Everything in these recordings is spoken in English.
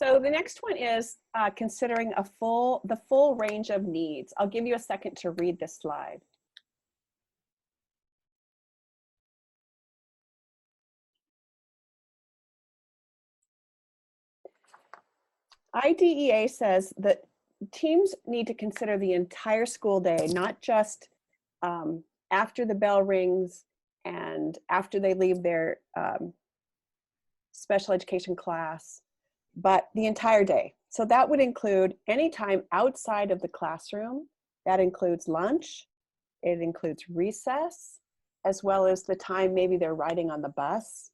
So the next one is considering the full range of needs. I'll give you a second to read this slide. IDEA says that teams need to consider the entire school day, not just after the bell rings and after they leave their special education class, but the entire day. So that would include any time outside of the classroom. That includes lunch, it includes recess, as well as the time maybe they're riding on the bus.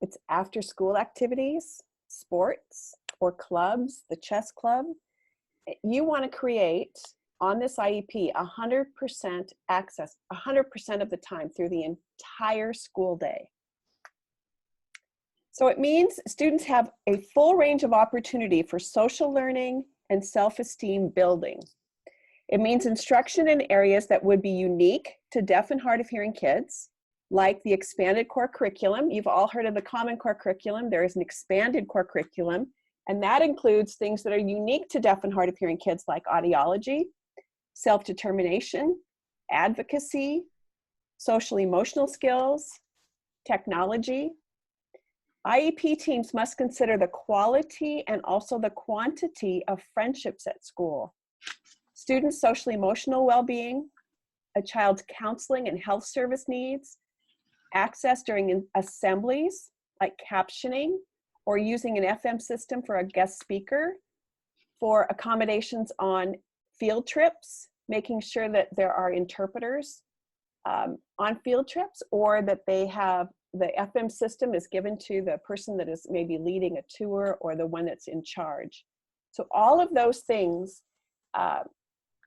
It's after school activities, sports or clubs, the chess club. You want to create on this IEP 100% access 100% of the time through the entire school day. So it means students have a full range of opportunity for social learning and self-esteem building. It means instruction in areas that would be unique to deaf and hard of hearing kids, like the expanded core curriculum. You've all heard of the Common Core curriculum. There is an expanded core curriculum, and that includes things that are unique to deaf and hard of hearing kids, like audiology, self-determination, advocacy, social emotional skills, technology. IEP teams must consider the quality and also the quantity of friendships at school, students' social emotional well-being, a child's counseling and health service needs, access during assemblies like captioning or using an FM system for a guest speaker, for accommodations on field trips, making sure that there are interpreters on field trips, or that they have the FM system is given to the person that is maybe leading a tour or the one that's in charge. So all of those things are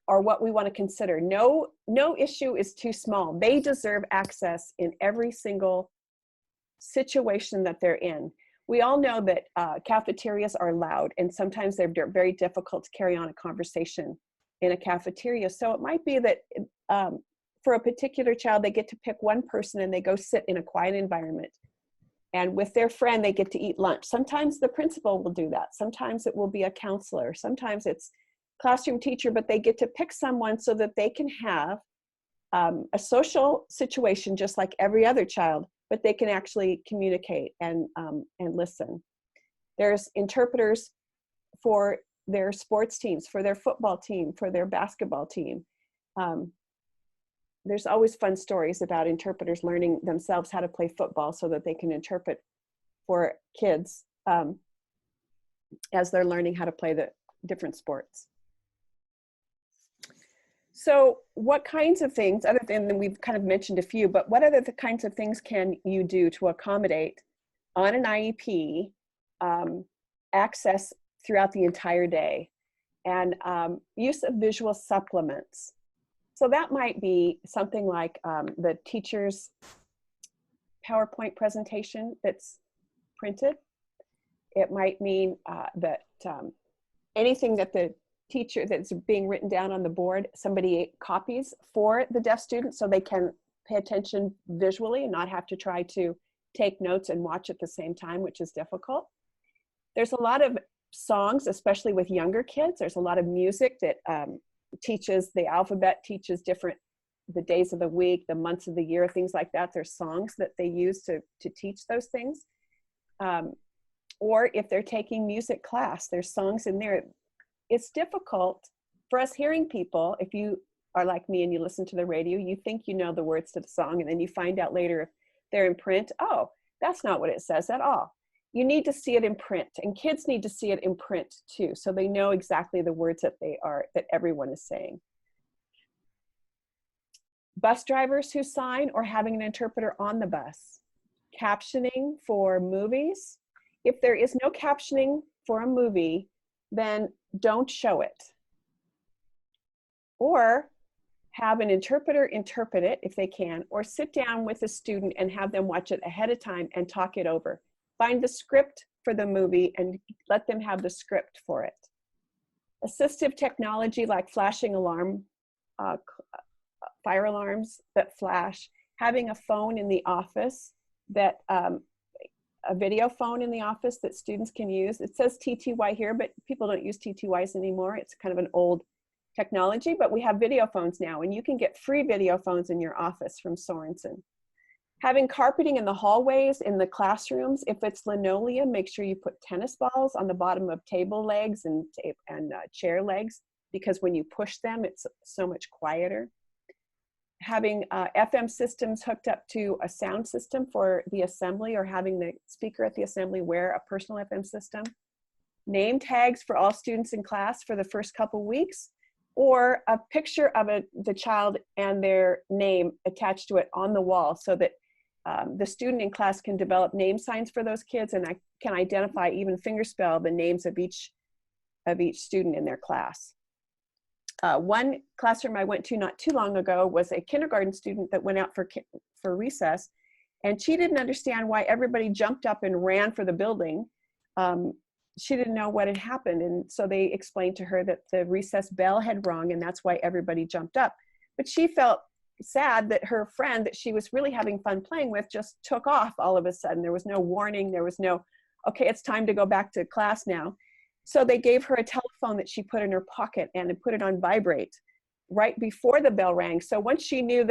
what we want to consider. No issue is too small. They deserve access in every single situation that they're in. We all know that cafeterias are loud, and sometimes they're very difficult to carry on a conversation in a cafeteria. So it might be that for a particular child, they get to pick one person and they go sit in a quiet environment. And with their friend, they get to eat lunch. Sometimes the principal will do that. Sometimes it will be a counselor. Sometimes it's classroom teacher, but they get to pick someone so that they can have a social situation just like every other child, but they can actually communicate and listen. There's interpreters for their sports teams, for their football team, for their basketball team. There's always fun stories about interpreters learning themselves how to play football so that they can interpret for kids as they're learning how to play the different sports. So what kinds of things, other than we've kind of mentioned a few, but what other kinds of things can you do to accommodate on an IEP access throughout the entire day? And use of visual supplements. So that might be something like the teacher's PowerPoint presentation that's printed. It might mean that anything that the teacher that's being written down on the board, somebody copies for the deaf student so they can pay attention visually and not have to try to take notes and watch at the same time, which is difficult. There's a lot of songs, especially with younger kids. There's a lot of music that teaches the alphabet, teaches the days of the week, the months of the year, things like that. There's songs that they use to teach those things. Or if they're taking music class, there's songs in there. It's difficult for us hearing people. If you are like me and you listen to the radio, you think you know the words to the song, and then you find out later if they're in print, oh, that's not what it says at all. You need to see it in print, and kids need to see it in print too, so they know exactly the words that everyone is saying. Bus drivers who sign or having an interpreter on the bus. Captioning for movies. If there is no captioning for a movie, then don't show it. Or have an interpreter interpret it if they can, or sit down with a student and have them watch it ahead of time and talk it over. Find the script for the movie and let them have the script for it. Assistive technology like flashing alarm, fire alarms that flash, having a phone in the office that a video phone in the office that students can use. It says TTY here, but people don't use TTYs anymore. It's kind of an old technology, but we have video phones now, and you can get free video phones in your office from Sorensen. Having carpeting in the hallways, in the classrooms. If it's linoleum, make sure you put tennis balls on the bottom of table legs and chair legs, because when you push them, it's so much quieter. Having FM systems hooked up to a sound system for the assembly, or having the speaker at the assembly wear a personal FM system. Name tags for all students in class for the first couple weeks, or a picture of the child and their name attached to it on the wall, so that the student in class can develop name signs for those kids, and I can identify, even fingerspell, the names of each student in their class. One classroom I went to not too long ago was a kindergarten student that went out for recess, and she didn't understand why everybody jumped up and ran for the building. She didn't know what had happened, and so they explained to her that the recess bell had rung, and that's why everybody jumped up. But she felt sad that her friend that she was really having fun playing with just took off all of a sudden. There was no warning. There was no, okay, it's time to go back to class now. So they gave her a telephone that she put in her pocket and put it on vibrate right before the bell rang. So once she knew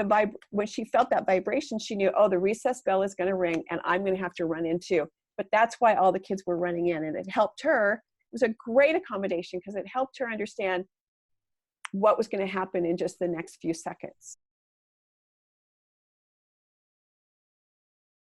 when she felt that vibration, she knew, oh, the recess bell is going to ring and I'm going to have to run in too. But that's why all the kids were running in, and it helped her. It was a great accommodation because it helped her understand what was going to happen in just the next few seconds.